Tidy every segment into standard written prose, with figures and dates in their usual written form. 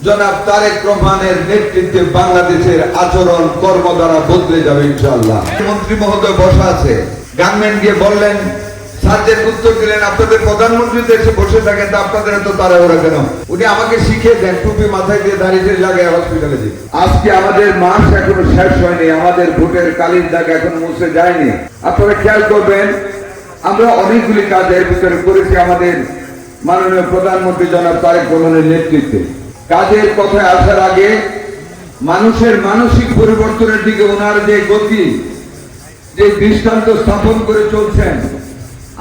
জনাব তারেক রহমানের নেতৃত্বে বাংলাদেশের আচরণ কর্ম দ্বারা বদলে যাবে ইনশাআল্লাহ। মন্ত্রী মহোদয় বসা আছে, গানম্যান গিয়ে বললেন, সার্জেন্ট উত্তর দিলেন, আপনাদের প্রধানমন্ত্রী দেশে বসে থাকেন, তা আপনাদের এত তাড়াহুড়া কেন? উনি আমাকে শিখিয়ে দেন টুপি মাথায় দিয়ে দাঁড়িয়ে লাগায় হসপিটালে যাই। আজকে আমাদের মাস এখনো শেষ হয়নি, আমাদের ভোটের কালির দাগ এখনো মুছে যায়নি। আপনারা খেয়াল করবেন, আমরা অনেকগুলি কাজ এর ভিতরে করেছি আমাদের মাননীয় প্রধানমন্ত্রী জনাব তারেক রহমানের নেতৃত্বে। কাজের কথায় আসার আগে মানুষের মানসিক পরিবর্তনের দিকে ওনার যে গতি, যে দৃষ্টান্ত স্থাপন করে চলছেন,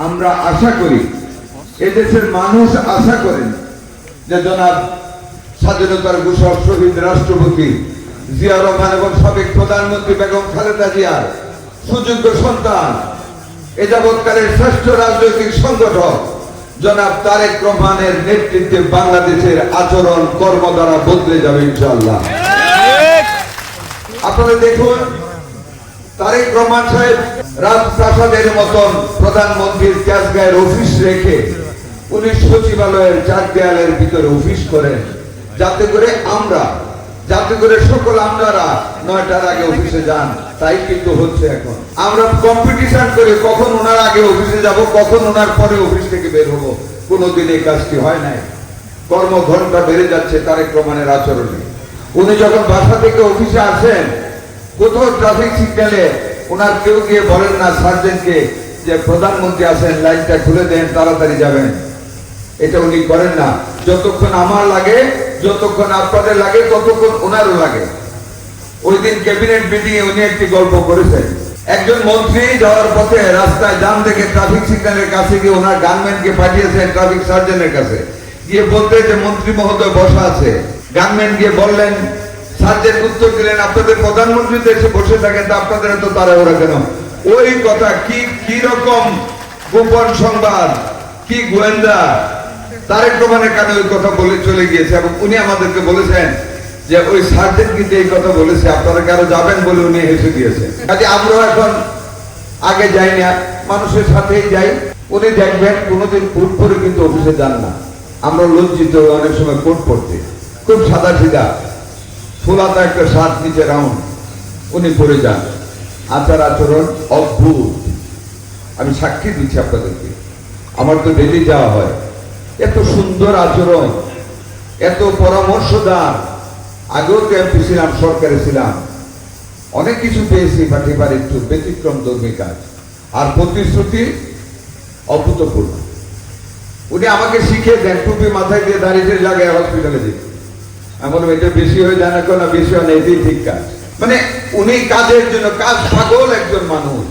আমরা আশা করি এদেশের মানুষ আশা করেন যে জনাব স্বাধীনতার ঘোষক শহীদ রাষ্ট্রপতি জিয়া রহমান এবং সাবেক প্রধানমন্ত্রী বেগম খালেদা জিয়ার সুযোগ্য সন্তান, এ যাবৎকালের শ্রেষ্ঠ রাজনৈতিক সংগঠক জনাব তারেক রহমানের নেতৃত্বে বাংলাদেশের আচরণ কর্ম দ্বারা বদলে যাবে ইনশাআল্লাহ। আপনারা দেখুন, তারেক রহমান সাহেব রাজপ্রাসাদের মতন প্রধানমন্ত্রীর তেজগাঁয়ের অফিস রেখে উনি সচিবালয়ের চার দেয়ালের ভিতরে অফিস করেন, যাতে করে সকল আমলারা 9টার আগে অফিসে যান। তাই কিন্তু হচ্ছে এখন আমরা কম্পিটিশন করে কখন ওনার আগে অফিসে যাব, কখন ওনার পরে অফিস থেকে বের হবো। কোনোদিন এই কাজটি হয় নাই। কর্মঘণ্টা বেড়ে যাচ্ছে তারেক রহমানের আচরণে। উনি যখন বাসা থেকে অফিসে আসেন, কোথাও ট্রাফিক সিগন্যালে ওনার কেউ গিয়ে বলেন না সার্জেন্টকে যে প্রধানমন্ত্রী আসেন, লাইনটা খুলে দেন, তাড়াতাড়ি যাবেন। এটা উনি করেন না। যতক্ষণ আমার লাগে, যতক্ষণ আপনাদের লাগে, ততক্ষণ ওনারও লাগে। ওই দিন ক্যাবিনেট মিটিং এ উনি একটি গল্প করেছেন। একজন মন্ত্রী যাওয়ার পথে রাস্তায় জাম দেখে ট্রাফিক সিগন্যালের কাছে গিয়ে ওনার গানম্যানকে পাঠিয়েছেন ট্রাফিক সার্জেন্টের কাছে, গিয়ে বলতে যে মন্ত্রী মহোদয় বসা আছে। গানম্যান গিয়ে বললেন, সার্জেন্ট উত্তর দিলেন, আপনাদের প্রধানমন্ত্রী দেশে বসে থাকেন, তা আপনাদের এত তাড়াহুড়া কেন? ওই কথা কি রকম গোপন সংবাদ, কি গোয়েন্দা তারেক রহমানের কানে ওই কথা বলে চলে গিয়েছে। এবং উনি আমাদেরকে বলেছেন যে ওই সার্জেন্ট কিন্তু এই কথা বলেছে, আপনারা কারো যাবেন বলে উনি হেসে দিয়েছেন। কাজে আমরাও এখন আগে যাই না, মানুষের সাথেই যাই। উনি দেখবেন কোনোদিন কোট পরে কিন্তু অফিসে যান না। আমরা লজ্জিত অনেক সময় কোট পড়তে, খুব সাদা সিধা ফুলাতা একটা শার্ট, নিচে রাউন্ড, উনি পরে যান। আচার আচরণ অদ্ভুত। আমি সাক্ষী দিচ্ছি আপনাদেরকে, আমার তো ডেলি যাওয়া হয়। এত সুন্দর আচরণ, এত পরামর্শদান। আগেও তো এমপি ছিলাম, সরকারে ছিলাম, অনেক কিছু পেয়েছি, বাট এবার একটু ব্যতিক্রম ধর্মী কাজ আর প্রতিশ্রুতি অভূতপূর্ণ। উনি আমাকে শিখিয়ে দেন টুপি মাথায় দিয়ে দাঁড়িয়ে লাগায় হসপিটালে যেতে। আমি বললাম, এটা বেশি হয়ে যায় না, কেন বেশি হয় না, এটাই ঠিক কাজ। মানে উনি কাজের জন্য কাজ পাগল একজন মানুষ।